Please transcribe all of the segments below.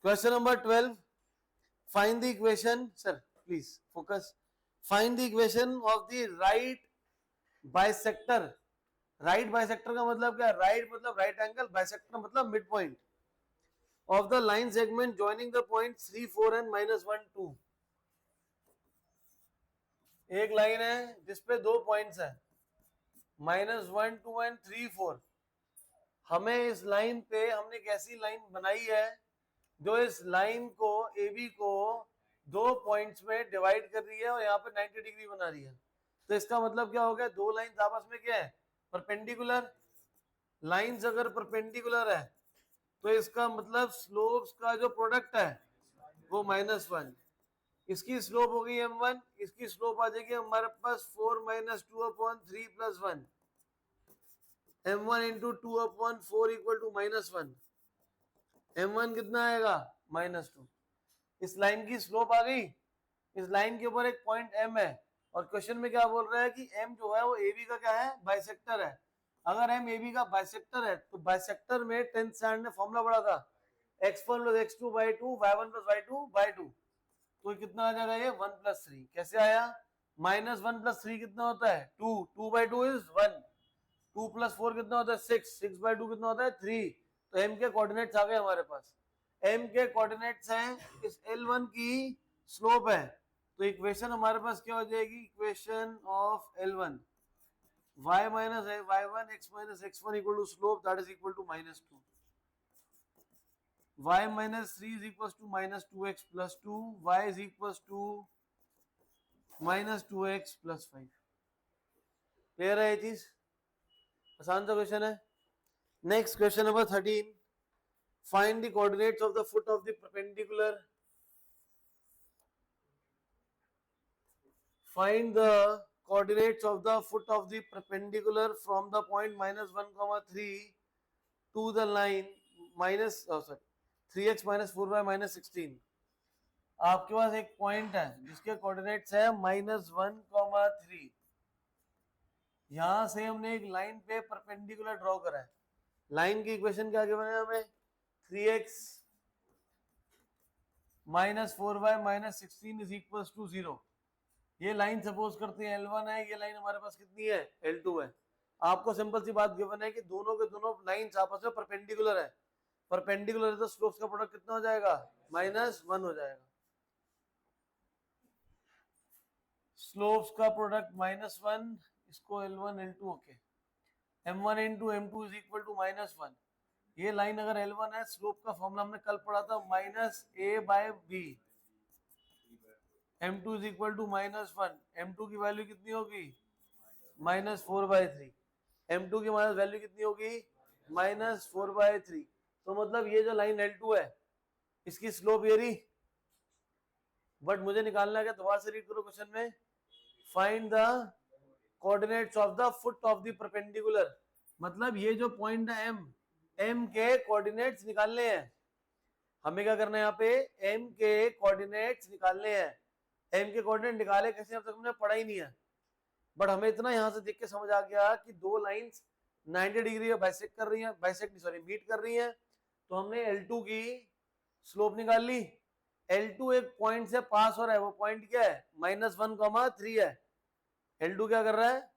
Question number 12. Find the equation. Sir, please focus. Find the equation of the right bisector. Right bisector का मतलब क्या? Right मतलब right angle, bisector मतलब mid point of the line segment joining the point 3 4 and -1 2. एक line है जिसपे दो points है -1 2 एंड 3 4. हमें इस लाइन पे हमने एक ऐसी लाइन बनाई है जो इस लाइन को AB को दो पॉइंट्स में डिवाइड कर रही है और यहाँ पे 90 डिग्री बना रही है. तो इसका मतलब क्या हो गया? दो लाइंस आपस में क्या है? परपेंडिकुलर. लाइंस अगर परपेंडिकुलर है तो इसका मतलब स्लोप्स का जो प्रोडक्ट है वो -1. इसकी स्लोप होगी m1, इसकी स्लोप आ जाएगी हमारे पास 4 - 2/3 + 1. m1 × 2/4 = -1. m1 कितना आएगा? -2. इस लाइन की स्लोप आ गई. इस लाइन के ऊपर एक पॉइंट m है और क्वेश्चन में क्या बोल रहा है कि m जो है वो AB का क्या है? बाइसेक्टर है. अगर m AB का बाइसेक्टर है तो बाइसेक्टर में 10th स्टैंडर्ड में फॉर्मूला पढ़ा था x1 + x2/2 y1 + y2/2. तो कितना आ जाएगा? ये 1 + 3. कैसे आया? -1 + 3 कितना होता है? 2. 2/2 इज 1. 2 + 4 कितना होता है? 6. 6/2 कितना होता है? 3. तो m के कोऑर्डिनेट्स आ गए हमारे पास. m के कोऑर्डिनेट्स हैं, इस L1 की स्लोप है. तो इक्वेशन हमारे पास क्या हो जाएगी? Equation of L1 y - y1 x - x1 = slope that is equal to -2. y - 3 is equals to -2x + 2. y is equals to -2x + 5. Clear है ये चीज? आसान सा क्वेश्चन है. Next question number 13. Find the coordinates of the foot of the perpendicular. Find the coordinates of the foot of the perpendicular from the point -1, 3 to the line 3x - 4y - 16. आपके पास एक point है जिसके coordinates है -1, 3. यहां से हमने एक line पे परपेंडिकुलर ड्रॉ करा है. लाइन की इक्वेशन क्या गिवन है हमें? 3x - 4y - 16 is equals to 0. ये लाइन सपोज करते हैं L1 है, ये लाइन हमारे पास कितनी है? L2 है. आपको सिंपल सी बात गिवन है कि दोनों के दोनों लाइंस आपस में परपेंडिकुलर है. परपेंडिकुलर है तो स्लोप्स का प्रोडक्ट कितना हो जाएगा? -1 हो जाएगा. स्लोप्स का प्रोडक्ट -1, इसको L1 L2 okay. m1 × m2 is equal to -1. ये लाइन अगर L1 है, स्लोप का फॉर्मूला हमने कल पढ़ा था -a/b. m2 is equal to -1. m2 की वैल्यू कितनी होगी? -4/3. m2 की वैल्यू कितनी होगी? -4/3. तो मतलब ये जो लाइन L2 है इसकी स्लोप ये रही. बट मुझे निकालना है, दोबारा से रीड करो क्वेश्चन में. Find the coordinates of the foot of the perpendicular. मतलब ये जो पॉइंट है m के कोऑर्डिनेट्स निकालने हैं. हमें क्या करना है? यहाँ पे m के कोऑर्डिनेट्स निकालने हैं. m के कोऑर्डिनेट निकाले कैसे? अब तक हमने पढ़ा ही नहीं है. बट हमें इतना यहां से देख के समझ आ गया कि दो लाइंस 90 डिग्री में बाइसेक्ट कर रही हैं, मीट कर रही हैं. तो हमने L2 की स्लोप निकाल ली. L2 एक पॉइंट से पास हो रहा है. वो पॉइंट क्या है? -1, 3 है. L2 क्या कर रहा है?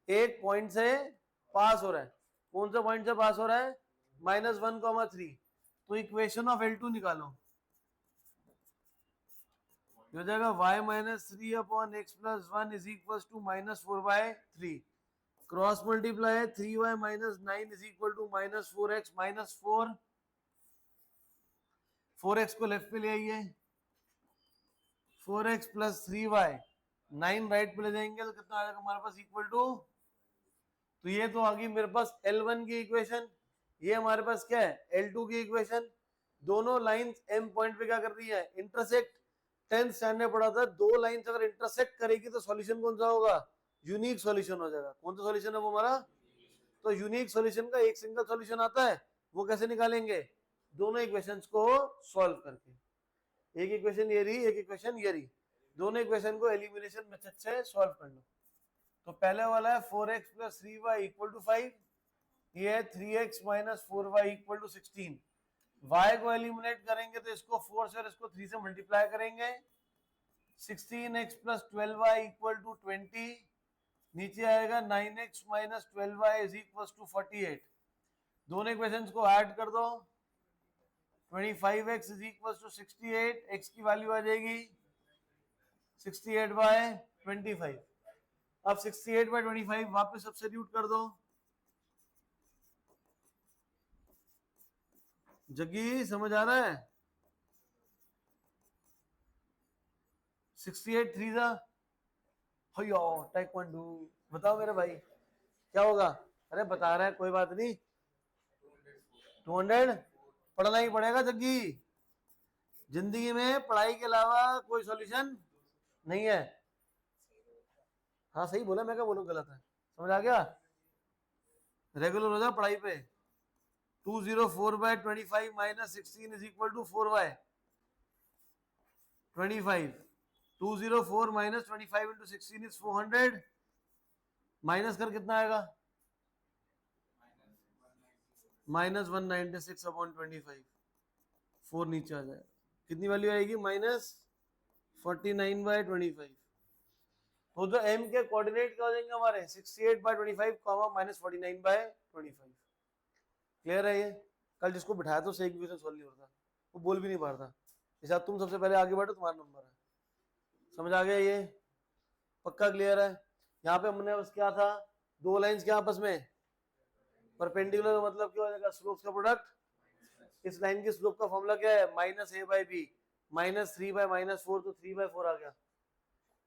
एक पॉइंट से पास हो रहा है. कौन सा पॉइंट से पास हो रहा है? -1, 3. तो इक्वेशन ऑफ L2 निकालो. हो जाएगा y - 3/x + 1 is equals to -4/3. Cross multiply है 3y - 9 is equal to -4x - 4. 4x को लेफ्ट पे ले आइए. 4x + 3y 9 राइट पे ले जाएंगे तो कितना आ जाएगा हमारे पास? Equal to. तो ये तो आ गई मेरे पास L1 की इक्वेशन. ये हमारे पास क्या है? L2 की इक्वेशन. दोनों लाइंस M पॉइंट पे क्या कर रही है? इंटरसेक्ट. 10th स्टैंडर्ड पढ़ा था दो लाइंस अगर इंटरसेक्ट करेगी तो सॉल्यूशन कौन सा होगा? यूनिक सॉल्यूशन हो जाएगा. कौन सा सॉल्यूशन है वो हमारा? तो यूनिक सॉल्यूशन का एक सिंगल सॉल्यूशन आता है. वो कैसे निकालेंगे? दोनों इक्वेशंस को सॉल्व करके. एक इक्वेशन ये रही, एक इक्वेशन ये रही. दोनों इक्वेशन को एलिमिनेशन मेथड से सॉल्व कर लो. तो पहले वाला है 4x + 3y = 5. ये है 3x - 4y = 16. y को एलिमिनेट करेंगे तो इसको 4 से और इसको 3 से मल्टीप्लाई करेंगे, 16x + 12y = 20, नीचे आएगा 9x - 12y = 48। दोनों इक्वेशंस को ऐड कर दो, 25x = 68, x की वैल्यू आ जाएगी 68/25। अब 68/25 वापस सब्स्टिट्यूट कर दो। जगी समझ आ रहा है? 68 3 जा हो टाइक्वांडो। बताओ मेरे भाई क्या होगा? अरे बता रहा है, कोई बात नहीं, 200 पढ़ना ही पड़ेगा जग्गी। जिंदगी में पढ़ाई के अलावा कोई सॉल्यूशन नहीं है। हाँ सही बोला, मैं क्या बोलूं गलत है? समझ आ गया? रेगुलर हो जा पढ़ाई पे। 204/25 - 16 = 4y 25। 204 - 25 × 16 = 400। माइनस कर कितना आएगा? -196/25। 4 नीचे आ जाएगा, कितनी वैल्यू आएगी? -49/25। तो जो m के कोऑर्डिनेट क्या हो जाएंगे हमारे? 68/25, -49/25। क्लियर है ये? कल जिसको बिठाया तो सही इक्वेशन सॉल्व नहीं होता, वो बोल भी नहीं पा रहा था। जैसा तुम सबसे पहले आगे बढ़ो, तुम्हारा नंबर है। समझ आ गया ये? पक्का क्लियर है? यहाँ पे हमने बस क्या था, दो लाइंस के आपस में परपेंडिकुलर, मतलब क्या हो जाएगा? स्लोप्स का प्रोडक्ट। इस लाइन की स्लोप का फॉर्मूला क्या है? -a/b -3/-4, तो 3/4 आ गया।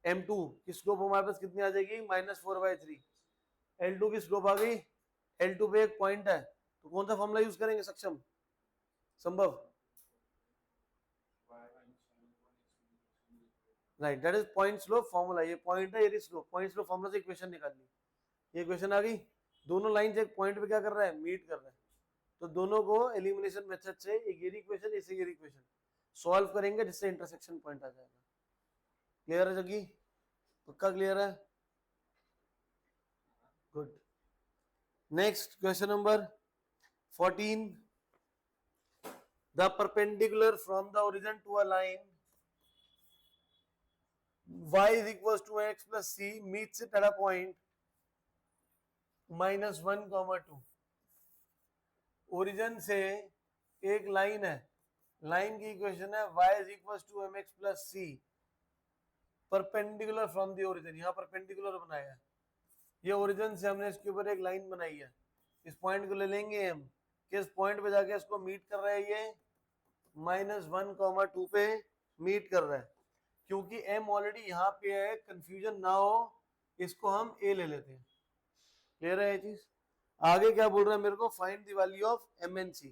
m2 की स्लोप हमारे पास कितनी आ जाएगी? -4/3। l2 की स्लोप आ गई, l2 पे एक पॉइंट है, तो कौन सा फॉर्मूला यूज करेंगे? सक्षम, संभव, right, that is point slope formula. ये पॉइंट है, ये स्लोप। पॉइंट स्लोप फॉर्मूला से इक्वेशन निकालनी। ये इक्वेशन आ गई। दोनों लाइन एक पॉइंट पे क्या कर रहा है? मीट कर रहा है। तो दोनों को एलिमिनेशन मेथड से एक ये इक्वेशन, इसे ये इक्वेशन सॉल्व करेंगे, जिससे इंटरसेक्शन पॉइंट आ जाएगा। क्लियर है जगी? पक्का क्लियर है? Good. Next question number 14। The perpendicular from the origin to a line y = x + c meets it at a point -1, 2। Origin से एक लाइन है, लाइन की इक्वेशन है y = mx + c, perpendicular from the origin. यहाँ perpendicular बनाया है, ये origin से हमने इसके ऊपर एक लाइन बनाई है। इस पॉइंट को ले लेंगे हम, किस पॉइंट पे जाके इसको मीट कर रहा है? ये -1, 2 पे मीट कर रहा है। क्योंकि m ऑलरेडी यहाँ पे है, कंफ्यूजन ना हो, इसको हम a ले लेते हैं। क्लियर है ये चीज? आगे क्या बोल रहा है मेरे को? Find the value of m and c।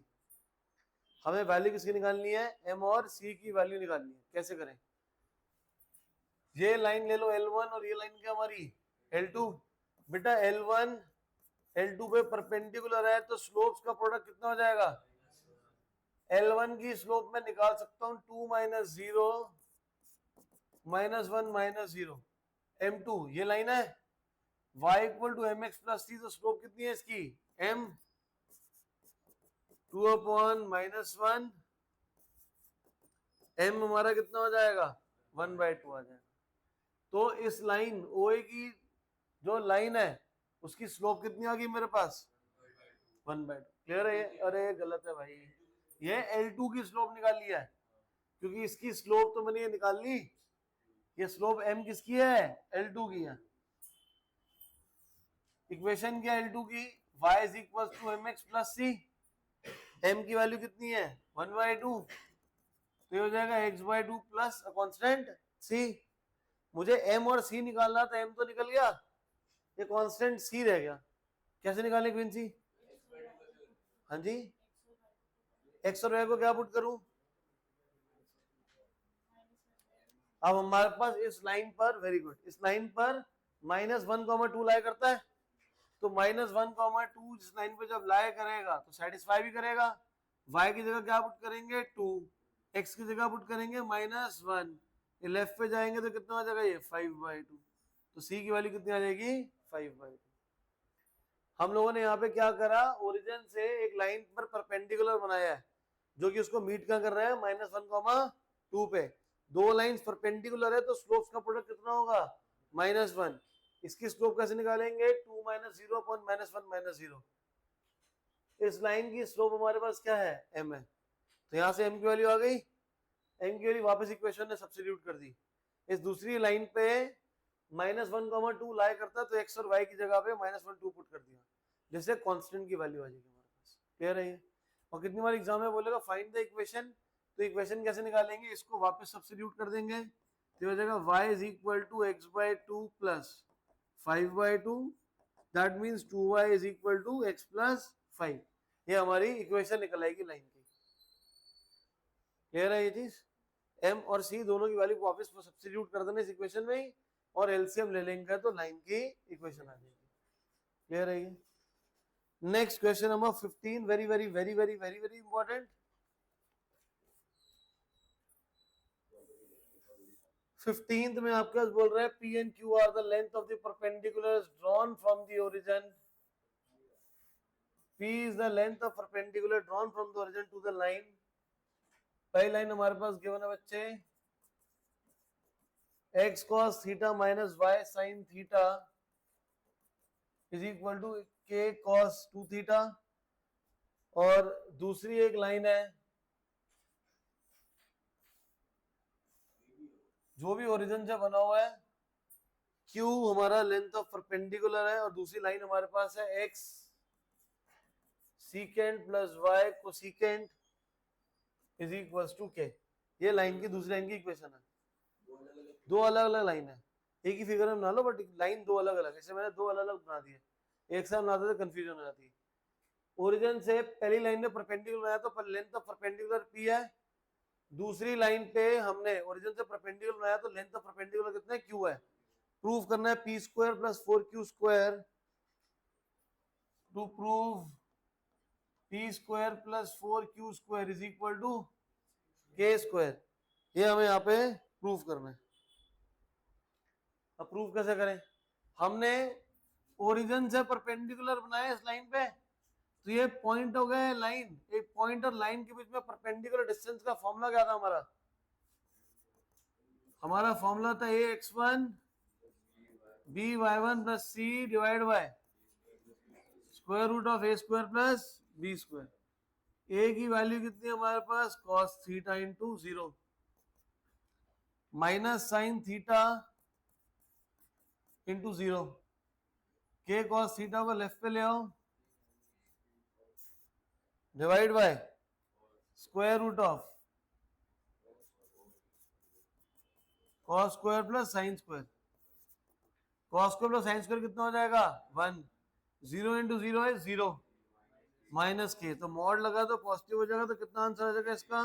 हमें वैल्यू किसकी निकालनी है? m और c की वैल्यू निकालनी है। कैसे करें? ये लाइन ले लो L1 और ये लाइन क्या हमारी? L2। बेटा L1 L2 पे परपेंडिकुलर है, तो स्लोप्स का प्रोडक्ट कितना हो जाएगा? L1 की स्लोप में निकाल सकता हूं 2 - 0 -1 - 0। M2 ये लाइन है, y = mx + c, तो स्लोप कितनी है इसकी? m 2/-1, m हमारा कितना हो जाएगा? 1/2 आ जाएगा। तो इस लाइन OA की जो लाइन है, उसकी स्लोप कितनी आ गई मेरे पास? 1/2। क्लियर है? अरे गलत है भाई, ये L2 की स्लोप निकाल लिया है, क्योंकि इसकी स्लोप तो मैंने ये निकाल ली। ये स्लोप m किसकी है? L2 की है। इक्वेशन क्या L2 की? y = mx + c। m की वैल्यू कितनी है? 1/2, तो ये हो जाएगा x/2 प्लस कांस्टेंट c। मुझे m और c निकालना था, m तो निकल गया, ये कांस्टेंट c रह गया। कैसे निकालें क्विंसी? हाँ जी, x और y को क्या पुट करूं? अब हमारे पास इस लाइन पर, वेरी गुड, इस लाइन पर -1, 2 लाई करता है, तो -1, 2 जिस लाइन पे जब लाई करेगा तो सेटिस्फाई भी करेगा। y की जगह क्या पुट करेंगे? 2, x की जगह पुट करेंगे -1, ये लेफ्ट पे जाएंगे तो कितना हो जाएगा? ये 5/2। तो c की वैल्यू कितनी आ जाएगी? 5/2। हम लोगों ने यहाँ पे क्या करा? ओरिजिन से एक लाइन पर परपेंडिकुलर बनाया है, जो कि उसको मीट क्या कर रहा है -1,2 पे। दो लाइंस परपेंडिकुलर है तो स्लोप्स का प्रोडक्ट कितना होगा -1। इसकी स्लोप कैसे निकालेंगे 2 - 0 अपॉन -1 - 0। इस लाइन की स्लोप हमारे पास क्या है m है, तो यहाँ से m की वैल्यू आ गई। m की वैल्यू वापस इक्वेशन में सब्स्टिट्यूट कर दी। इस दूसरी लाइन पे -1,2 लाई करता तो x और y की जगह पे -1,2 पुट कर दिया, जिससे कांस्टेंट की वैल्यू आ जाएगी हमारे पास। क्लियर है ये? और कितनी बार एग्जाम में बोलेगा फाइंड द इक्वेशन, तो इक्वेशन कैसे निकालेंगे, इसको वापस सब्स्टिट्यूट कर देंगे तो हो जाएगा y = x/2 + 5/2, that means 2y = x + 5। ये हमारी इक्वेशन निकल आएगी लाइन की। क्लियर है ये चीज? m और c दोनों की वैल्यू वापस सब्स्टिट्यूट कर देना इस इक्वेशन में ही, और एलसीएम ले लेंगे तो लाइन की इक्वेशन आ जाएगी। क्लियर है ये? Next question number 15, very very very very very very important. 15th में आपके पास बोल रहा है P and Q are the length of the perpendiculars drawn from the origin. P is the length of perpendicular drawn from the origin to the line. पहली line हमारे पास given है बच्चे x cos theta minus y sin theta is equal to k cos 2 theta, और दूसरी एक line है जो भी ओरिजिन से बना हुआ है, Q हमारा लेंथ ऑफ परपेंडिकुलर है, और दूसरी लाइन हमारे पास है x secant plus y cosecant is equals to k। ये लाइन की दूसरी लाइन की इक्वेशन है। दो अलग अलग लाइन है, एक ही फिगर में बना लो बट लाइन दो अलग अलग है, इससे मैंने दो अलग अलग बना दिए, एक साथ बनाते तो कंफ्यूजन हो जाती है। ओरिजिन से पहली लाइन में परपेंडिकुलर बनाया तो लेंथ ऑफ परपेंडिकुलर p है, दूसरी लाइन पे हमने ओरिजिन से परपेंडिकुलर बनाया तो लेंथ ऑफ परपेंडिकुलर कितना है q है। प्रूव करना है p² + 4q² to prove p² + 4q² is equal to k²। ये हमें यहाँ पे प्रूव करना है। अब प्रूव कैसे करें, हमने ओरिजिन से परपेंडिकुलर बनाया इस लाइन पे, तो ये पॉइंट हो गए लाइन, एक पॉइंट और लाइन के बीच में परपेंडिकुलर डिस्टेंस का फॉर्मूला क्या था हमारा फॉर्मूला था ax1 by1 + c divide by square root of a² + b²। a की वैल्यू कितनी है हमारे पास cos theta into 0 minus sine theta into 0, k cos theta को लेफ्ट पे ले आओ divide by square root of cos square plus sine square. cos square plus sine square कितना हो जाएगा 1, 0 इंटू 0 है 0 माइनस के, तो मॉड लगा तो पॉजिटिव हो जाएगा, तो कितना आंसर आ जाएगा इसका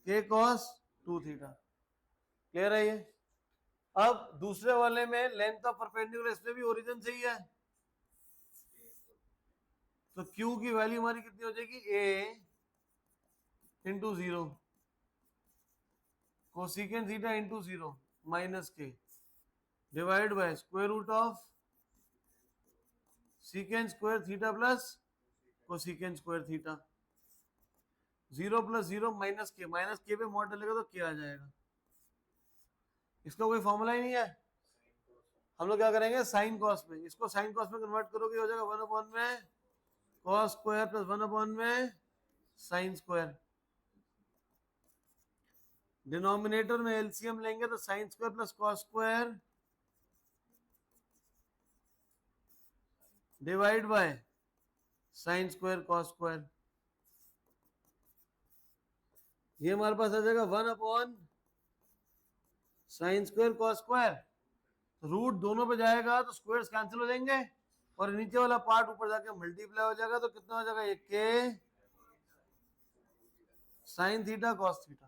k cos 2 थीटा। क्लियर है ये? अब दूसरे वाले में लेंथ ऑफ परपेंडिकुलर इसमें भी ओरिजिन से ही है, तो q की वैल्यू हमारी कितनी हो जाएगी a into 0 cosecant theta into 0 minus k divide by square root of secant square theta plus cosecant square theta. 0 + 0 minus k पे मॉड डलेगा तो क्या आ जाएगा, इसका कोई फॉर्मूला ही नहीं है। हम लोग क्या करेंगे साइन कॉस में, इसको साइन कॉस में कन्वर्ट करोगे हो जाएगा 1 में कॉस स्क्वायर प्लस 1 में साइन स्क्वायर। डिनोमिनेटर में एलसीएम लेंगे तो sine square plus cos square divide by sine square cos square. ये हमारे पास आ जाएगा 1 sine square cos square, root दोनों पे जाएगा तो स्क्वायर्स कैंसिल हो जाएंगे और नीचे वाला पार्ट ऊपर जाके मल्टीप्लाई हो जाएगा, तो कितना हो जाएगा ये के साइन थीटा कॉस थीटा।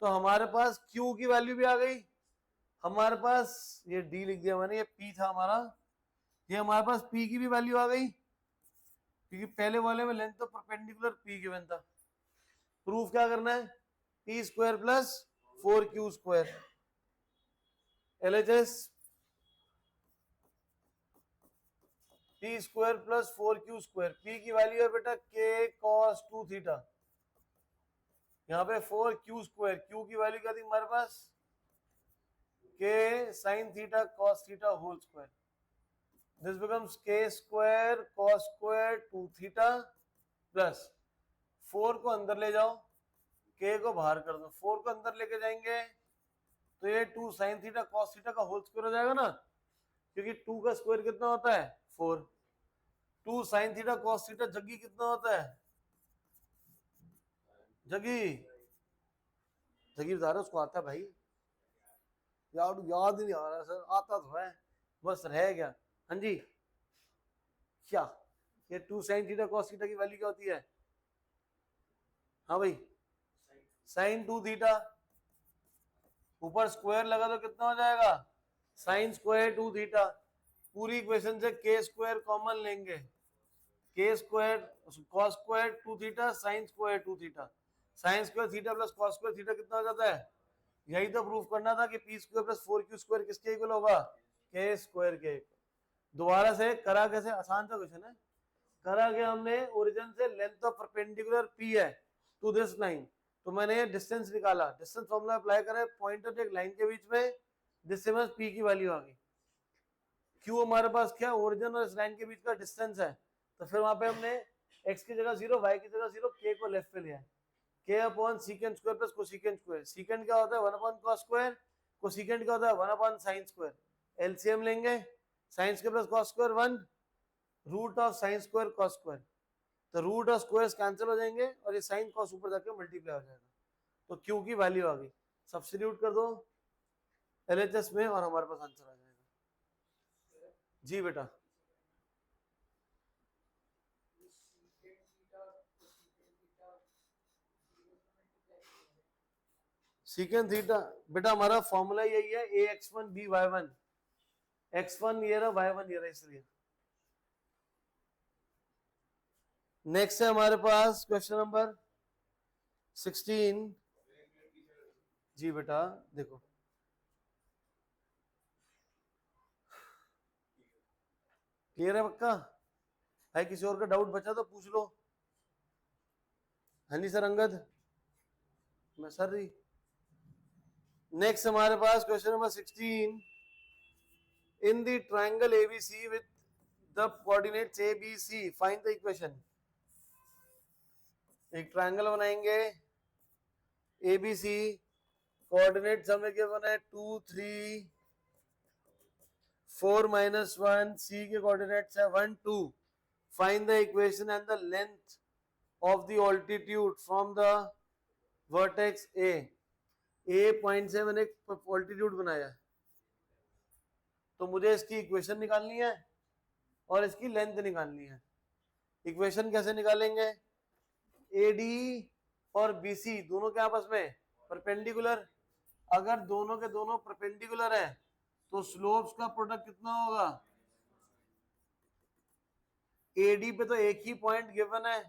तो हमारे पास Q की वैल्यू भी आ गई, हमारे पास ये D लिख दिया मैंने, ये P था हमारा, ये हमारे पास P की भी वैल्यू आ गई क्योंकि पहले वाले में लेंथ तो परपेंडिकुलर P गिवन था। प्रूफ क्या करना है p² + 4q²। LHS p square plus 4q square, p की वैल्यू है बेटा k cos 2 थीटा, यहाँ पे 4q स्क्वायर, q की वैल्यू क्या थी हमारे पास k sin theta cos theta whole square, this becomes k square cos square 2 theta plus 4 को अंदर ले जाओ, k को बाहर कर दो, 4 को अंदर लेके जाएंगे तो ये 2 sin थीटा cos थीटा का होल स्क्वायर हो जाएगा ना, क्योंकि 2 का स्क्वायर कितना होता है 4, 2 sin theta cos theta Jaggi कितना होता है, जग्गी जग्गी बता रहा उसको आता है भाई, यार याद ही नहीं आ रहा सर, आता तो है बस रह गया। हाँ जी क्या, ये 2 sin थीटा cos थीटा की वैल्यू क्या होती है, हाँ भाई sin 2 थीटा, ऊपर स्क्वायर लगा तो कितना हो जाएगा sin स्क्वायर 2 थीटा, पूरी इक्वेशन से k स्क्वायर कॉमन लेंगे, k square cos square 2 theta sin square 2 theta, sin square theta plus cos square theta कितना हो जाता है, यही तो प्रूफ करना था कि p square plus 4q square किसके इक्वल होगा, k स्क्वायर के। दोबारा से करा कैसे, आसान सा क्वेश्चन है, करा के हमने ओरिजिन से लेंथ ऑफ परपेंडिकुलर p है टू दिस लाइन, तो मैंने डिस्टेंस निकाला, डिस्टेंस फॉर्मूला अप्लाई करे, पॉइंट और एक लाइन के बीच में डिस्टेंस p की वैल्यू आ गई, q हमारे पास क्या ओरिजिन और इस लाइन के बीच का डिस्टेंस है, तो फिर वहां पे हमने x की जगह 0, y की जगह 0, k को लेफ्ट पे लिया है, k upon secant square plus cosecant square, secant क्या होता है 1 अपॉन cos स्क्वायर, कोसेकेंट क्या होता है 1 अपॉन sin स्क्वायर, एलसीएम लेंगे, sin square plus cos square 1, root of sin square cos square, तो रूट ऑफ स्क्वायर्स कैंसिल हो जाएंगे और ये sin cos ऊपर जाके मल्टीप्लाई हो जाएगा, तो q की वैल्यू आ गई, सब्स्टिट्यूट कर दो एलएचएस में और हमारे पास आंसर आ जाएगा। जी बेटा सीकेंट थीटा, बेटा हमारा फॉर्मूला यही है ax1 by1, x1 ये रहा y1 ये रहा, इसलिए नेक्स्ट है हमारे पास क्वेश्चन नंबर 16। जी बेटा देखो क्लियर है पक्का है, किसी और का डाउट बचा तो पूछ लो, हाँ जी सर अंगद, मैं सर जी। नेक्स्ट हमारे पास question number 16, in the triangle ABC with the coordinates ABC find the equation, एक ट्रायंगल बनाएंगे एबीसी, कोऑर्डिनेट्स हमें क्या बना है 2 3 4 -1, सी के कोऑर्डिनेट्स है 1 2, find the equation and the length of the altitude from the vertex A point से मैंने ऑल्टीट्यूड बनाया, तो मुझे इसकी इक्वेशन निकालनी है और इसकी लेंथ निकालनी है। इक्वेशन कैसे निकालेंगे, एडी और बीसी दोनों के आपस में परपेंडिकुलर, अगर दोनों के दोनों परपेंडिकुलर है तो स्लोप्स का प्रोडक्ट कितना होगा, एडी पे तो एक ही पॉइंट गिवन है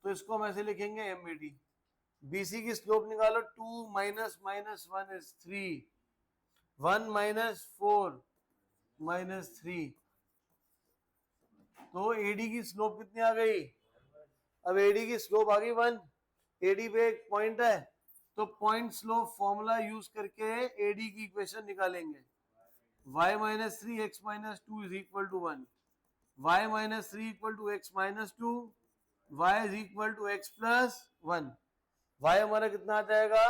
तो इसको हम ऐसे लिखेंगे एम एडी, बीसी की स्लोप निकालो 2 - -1 is 3, 1 - 4 - 3, तो एडी की स्लोप कितनी आ गई, अब एडी की स्लोप आ गई 1, एडी पे एक पॉइंट है तो पॉइंट स्लोप फॉर्मूला यूज करके एडी की इक्वेशन निकालेंगे, y - 3 x - 2 is equal to 1, y - 3 equal to x - 2, y is equal to x plus 1, y हमारा कितना आ जाएगा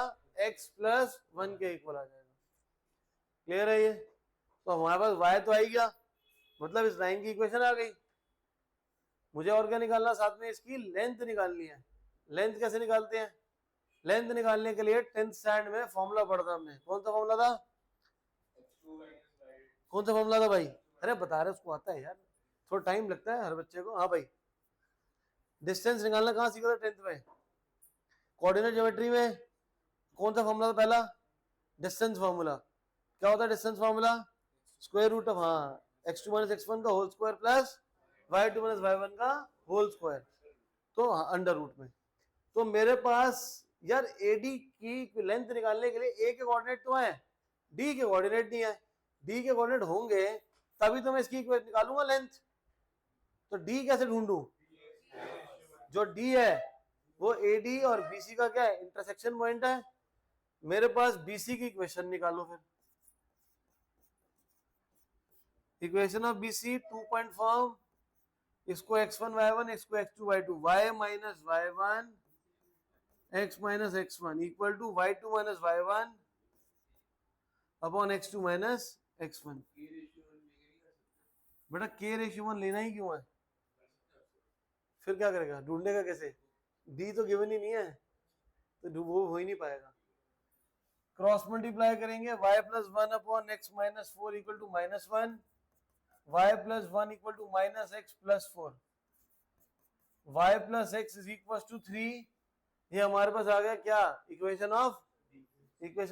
x plus 1 के इक्वल आ जाएगा, क्लियर है ये, तो हमारे पास y तो आ ही गया, मतलब इस लाइन की इक्वेशन आ गई, मुझे और क्या निकालना, साथ में इसकी लेंथ निकालनी है। लेंथ कैसे निकालते हैं, लेंथ निकालने के लिए 10th स्टैंडर्ड में फॉर्मूला पढ़ा था हमने, कौन सा फॉर्मूला था, कौन सा फॉर्मूला था भाई, अरे बता रहे उसको आता है यार, थोड़ा टाइम लगता है हर बच्चे को। हाँ भाई डिस्टेंस निकालना कहाँ सीखा था 10th में, कोऑर्डिनेट ज्योमेट्री में कौन सा फॉर्मूला था पहला, डिस्टेंस फॉर्मूला, क्या होता है distance formula, square root of हाँ x2 - x1 का whole square plus y2 - y1 का होल स्क्वायर, तो अंडर रूट में, तो मेरे पास यार एडी की लेंथ निकालने के लिए ए के कोऑर्डिनेट तो है, डी के कोऑर्डिनेट नहीं है, डी के कोऑर्डिनेट होंगे तभी तो मैं इसकी निकालूंगा लेंथ, तो डी कैसे ढूंढूं? जो डी है वो एडी और बीसी का क्या है? इंटरसेक्शन पॉइंट है। मेरे पास बीसी की इक्वेशन निकालो फिर। Equation of BC 2 point form, इसको x1 y1, इसको x2 y2, y minus y1 x minus x1 equal to y2 minus y1 upon x2 minus x1। बेटा के रेशियो 1 लेना ही क्यों है? फिर क्या करेगा? ढूंढेगा कैसे? डी तो गिवन ही नहीं है, तो वो हो ही नहीं पाएगा। क्रॉस मल्टीप्लाई करेंगे, y plus 1 upon x minus 4 equal to minus 1, y plus 1 equal to minus x plus 4, y plus x is equal to 3। ये हमारे पास आ गया क्या? Equation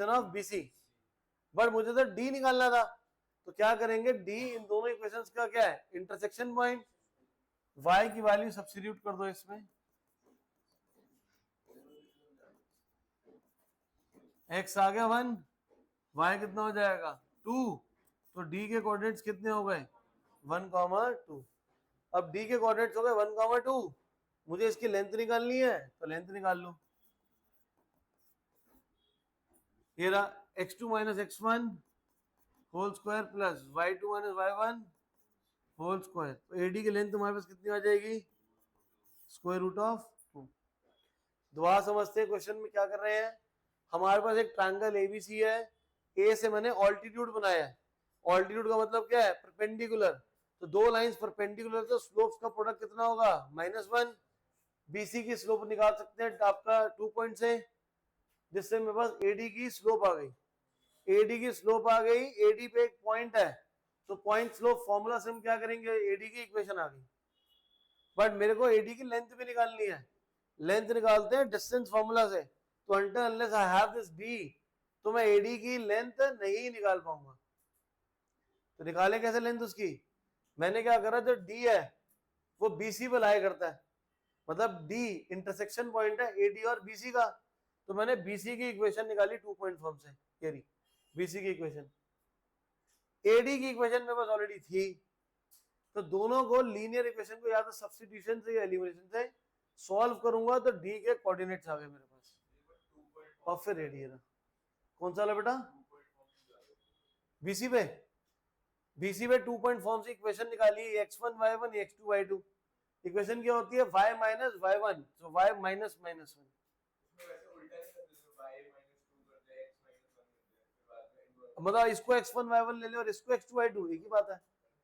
of BC. बट मुझे तो डी निकालना था, तो क्या करेंगे? डी इन दोनों इक्वेशंस का क्या है? Intersection point. y की वैल्यू सब्स्टिट्यूट कर दो इसमें, x आ गया 1, y कितना हो जाएगा? 2। तो d के कोऑर्डिनेट्स कितने हो गए? 1, 2। अब d के कोऑर्डिनेट्स हो गए 1, 2। मुझे इसकी लेंथ निकालनी है, तो लेंथ निकाल लो। ये रहा x2 minus x1 whole square plus y2 minus y1 whole square. तो AD की लेंथ तुम्हारे पास कितनी आ जाएगी? Square root of 2। दोबारा समझते हैं क्वेश्चन में क्या कर रहे हैं। हमारे पास एक ट्रायंगल ABC है, A से मैंने ऑल्टीट्यूड बनाया है। ऑल्टीट्यूड का मतलब क्या है? परपेंडिकुलर। तो दो लाइंस परपेंडिकुलर, तो स्लोप्स का प्रोडक्ट कितना होगा? -1। BC की स्लोप निकाल सकते हैं आपका 2 पॉइंट से, जिससे मेरे पास AD की स्लोप आ गई। AD की स्लोप आ गई, AD पे एक पॉइंट है, तो पॉइंट स्लोप फॉर्मूला से हम क्या करेंगे? AD की इक्वेशन आ गई। बट मेरे को AD की लेंथ भी निकालनी है। लेंथ निकालते हैं डिस्टेंस फॉर्मूला से। तो until unless I have this D, तो मैं AD की लेंथ नहीं निकाल पाऊंगा। तो निकाले कैसे लेंथ उसकी? मैंने क्या करा, जो D है वो BC पे लाई करता है, मतलब D इंटरसेक्शन पॉइंट है AD और BC का। तो मैंने BC की इक्वेशन निकाली 2 पॉइंट फॉर्म से। ये रही BC की इक्वेशन। AD की इक्वेशन मेरे पास ऑलरेडी थी, तो दोनों को लीनियर इक्वेशन को या तो सब्स्टिट्यूशन से या एलिमिनेशन से सॉल्व करूंगा, तो D के कोऑर्डिनेट्स आ गए मेरे पास, और फिर AD है। कौन सा वाला बेटा? BC पे 2 पॉइंट फॉर्म से इक्वेशन निकाली, x1 y1 x2 y2। Equation क्या होती है? y minus y1, so y minus -1। मतलब इसको x1 y1 ले ले और इसको x2 y2, एक ही बात है,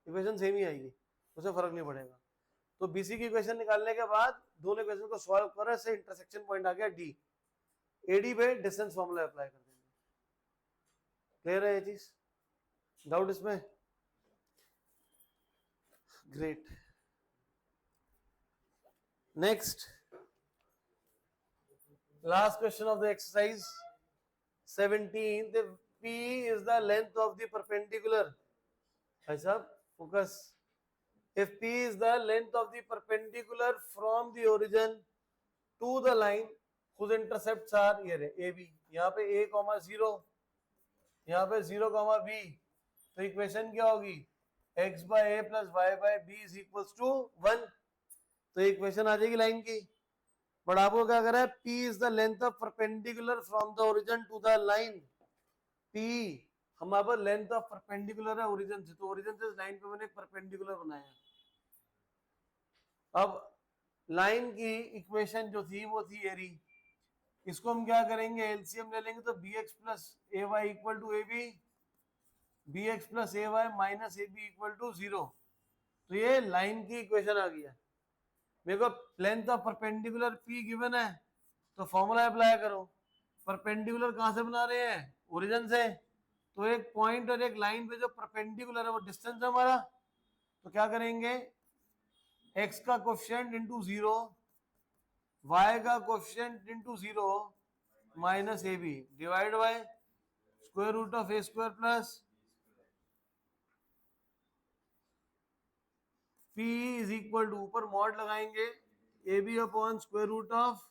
इक्वेशन सेम ही आएगी, उसे फर्क नहीं पड़ेगा। तो BC की इक्वेशन निकालने के बाद दोनों इक्वेशन को सॉल्व करें, से इंटरसेक्शन पॉइंट आ गया D। AD पे डिस्टेंस फॉर्मूला अप्लाई कर देंगे। क्लियर है ये चीज? डाउट इसमें? Great. Next, last question of the exercise 17, the P is the length of the perpendicular. भाई साहब focus. If P is the length of the perpendicular from the origin to the line whose intercepts are ये रहे AB, यहाँ पे A, 0, यहाँ पे 0, B, तो equation क्या होगी? x by A plus y by B is equals to 1। तो इक्वेशन आ जाएगी लाइन की। बट आपको क्या करा है? P is the length of perpendicular from the origin to the line। P हमारे पास लेंथ ऑफ परपेंडिकुलर है ओरिजिन से, तो ओरिजिन से लाइन पे मैंने एक परपेंडिकुलर बनाया। अब लाइन की इक्वेशन जो थी वो थी एरी, इसको हम क्या करेंगे? एलसीएम ले लेंगे, तो bx plus a y equal to a b, bx plus a y minus a b equal to 0। तो ये लाइन की इक्वेशन आ गया। मेरे को length of perpendicular P given है, तो फॉर्मूला अप्लाई करो। परपेंडिकुलर कहां से बना रहे हैं? ओरिजिन से। तो एक पॉइंट और एक लाइन पे जो परपेंडिकुलर है वो डिस्टेंस है हमारा, तो क्या करेंगे? x का कोफिशिएंट इंटू 0, y का coefficient into 0 minus a b divide by square root of a square plus P is equal to, ऊपर मॉड लगाएंगे, a b upon square root of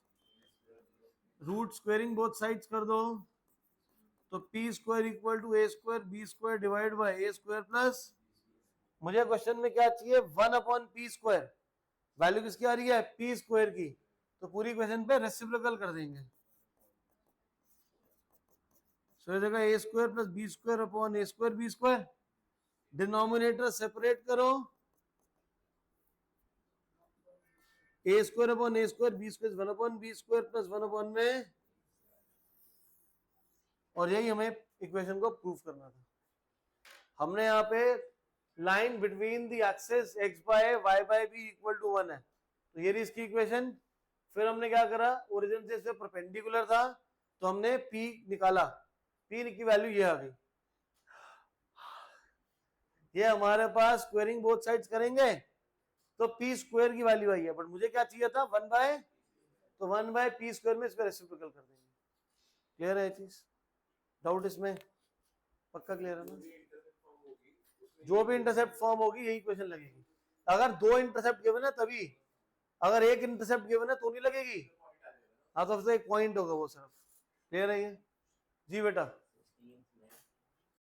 root squaring both sides कर दो, तो P square equal to a square b square divide by a square plus मुझे question में क्या चाहिए, 1/p²। Value किसकी आ रही है, p² की, तो पूरी क्वेश्चन पे रेसिप्रोकल कर देंगे। सो जगह a² + b² / a², denominator separate करो, a² / a², b² 1/b² + 1 में, और यही हमें इक्वेशन को प्रूव करना था। हमने यहाँ पे line between the axis x/y/b = 1 है, तो ये रही इसकी इक्वेशन। फिर हमने क्या करा, ओरिजिन से इसे परपेंडिकुलर था तो हमने p निकाला, p की वैल्यू ये आ गई। ये हमारे पास स्क्वायरिंग बोथ साइड्स करेंगे तो p² की वैल्यू आई है, बट मुझे क्या चाहिए था, 1/p² में इसका रेसिप्रोकल कर देंगे। क्लियर है ये चीज, डाउट इसमें पक्का क्लियर है ना? जो भी इंटरसेप्ट फॉर्म होगी यही क्वेश्चन लगेगी। अगर 2 इंटरसेप्ट गिवन है तभी, अगर 1 इंटरसेप्ट गिवन है तो नहीं लगेगी। हाँ, तो एक पॉइंट होगा वो सिर्फ। क्लियर है ये जी बेटा?